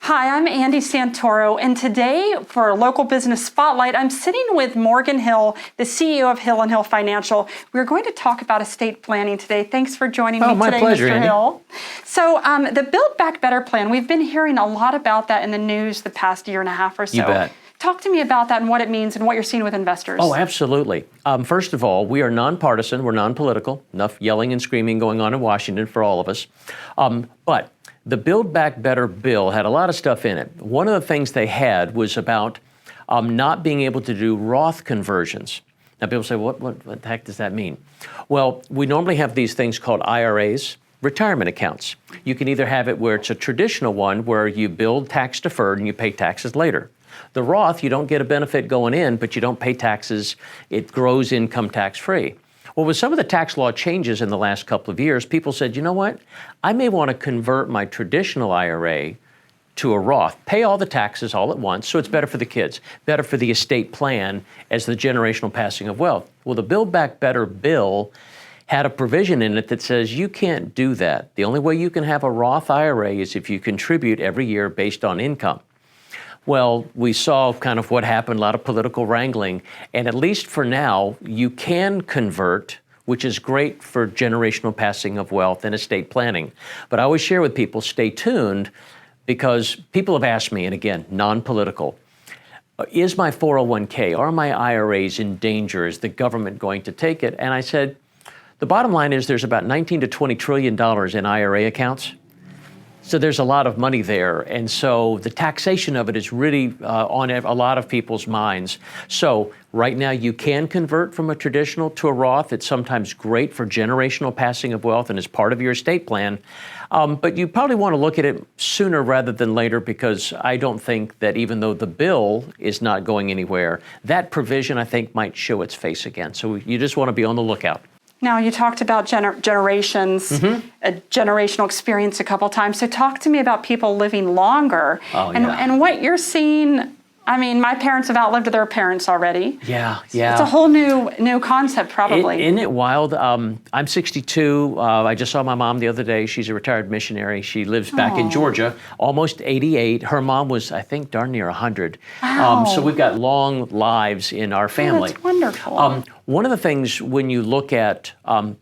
Hi, I'm Andy Santoro, and today for a Local Business Spotlight, I'm sitting with Morgan Hill, the CEO of Hill & Hill Financial. We're going to talk about estate planning today. Thanks for joining me my today, pleasure, Mr. Andy. Hill. So the Build Back Better plan, we've been hearing a lot about that in the news the past year and a half or so. You bet. Talk to me about that and what it means and what you're seeing with investors. Oh, absolutely. First of all, we are nonpartisan, we're non-political, enough yelling and screaming going on in Washington for all of us. But the Build Back Better bill had a lot of stuff in it. One of the things they had was about not being able to do Roth conversions. Now people say, what the heck does that mean? Well, we normally have these things called IRAs, retirement accounts. You can either have it where it's a traditional one where you build tax deferred and you pay taxes later. The Roth, you don't get a benefit going in, but you don't pay taxes. It grows income tax free. Well, with some of the tax law changes in the last couple of years, people said, you know what? I may want to convert my traditional IRA to a Roth, pay all the taxes all at once, so it's better for the kids, better for the estate plan as the generational passing of wealth. Well, the Build Back Better bill had a provision in it that says you can't do that. The only way you can have a Roth IRA is if you contribute every year based on income. Well, we saw kind of what happened, a lot of political wrangling, and at least for now, you can convert, which is great for generational passing of wealth and estate planning. But I always share with people, stay tuned, because people have asked me, and again, non-political, is my 401k, are my IRAs in danger? Is the government going to take it? And I said, the bottom line is there's about $19 to $20 trillion in IRA accounts. So there's a lot of money there. And so the taxation of it is really on a lot of people's minds. So right now you can convert from a traditional to a Roth. It's sometimes great for generational passing of wealth and is part of your estate plan. But you probably want to look at it sooner rather than later, because I don't think that even though the bill is not going anywhere, that provision I think might show its face again. So you just want to be on the lookout. Now, you talked about generations, a generational experience a couple times. So talk to me about people living longer and what you're seeing. I mean, my parents have outlived their parents already. Yeah. It's a whole new concept, probably. Isn't it wild? I'm 62. I just saw my mom the other day. She's a retired missionary. She lives back in Georgia, almost 88. Her mom was, I think, darn near 100. Wow. So we've got long lives in our family. Oh, that's wonderful. One of the things when you look at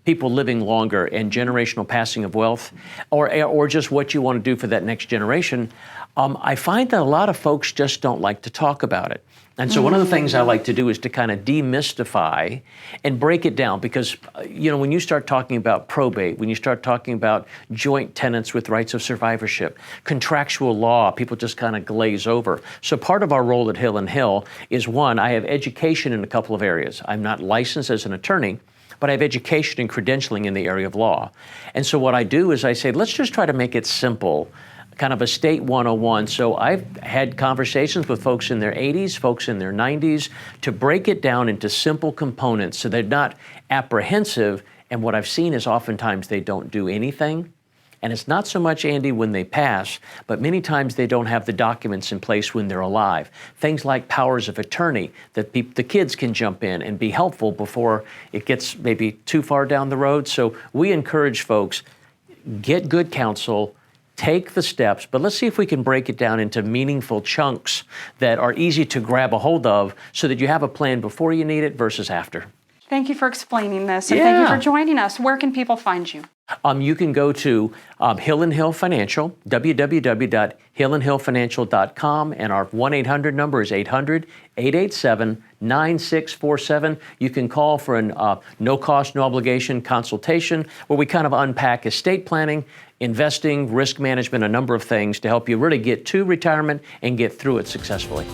people living longer and generational passing of wealth, or just what you want to do for that next generation, I find that a lot of folks just don't like to talk about it. And so one of the things I like to do is to kind of demystify and break it down, because, when you start talking about probate, when you start talking about joint tenants with rights of survivorship, contractual law, people just kind of glaze over. So part of our role at Hill & Hill is, one, I have education in a couple of areas. I'm not licensed as an attorney, but I have education and credentialing in the area of law. And so what I do is I say, let's just try to make it simple, kind of estate 101. So I've had conversations with folks in their 80s, folks in their 90s, to break it down into simple components so they're not apprehensive. And what I've seen is oftentimes they don't do anything. And it's not so much, Andy, when they pass, but many times they don't have the documents in place when they're alive. Things like powers of attorney that the kids can jump in and be helpful before it gets maybe too far down the road. So we encourage folks, get good counsel, take the steps, but let's see if we can break it down into meaningful chunks that are easy to grab a hold of so that you have a plan before you need it versus after. Thank you for explaining this, and thank you for joining us. Where can people find you? You can go to Hill & Hill Financial, www.hillandhillfinancial.com, and our 1-800 number is 800-887-9647. You can call for a no-cost, no-obligation consultation where we kind of unpack estate planning, investing, risk management, a number of things to help you really get to retirement and get through it successfully.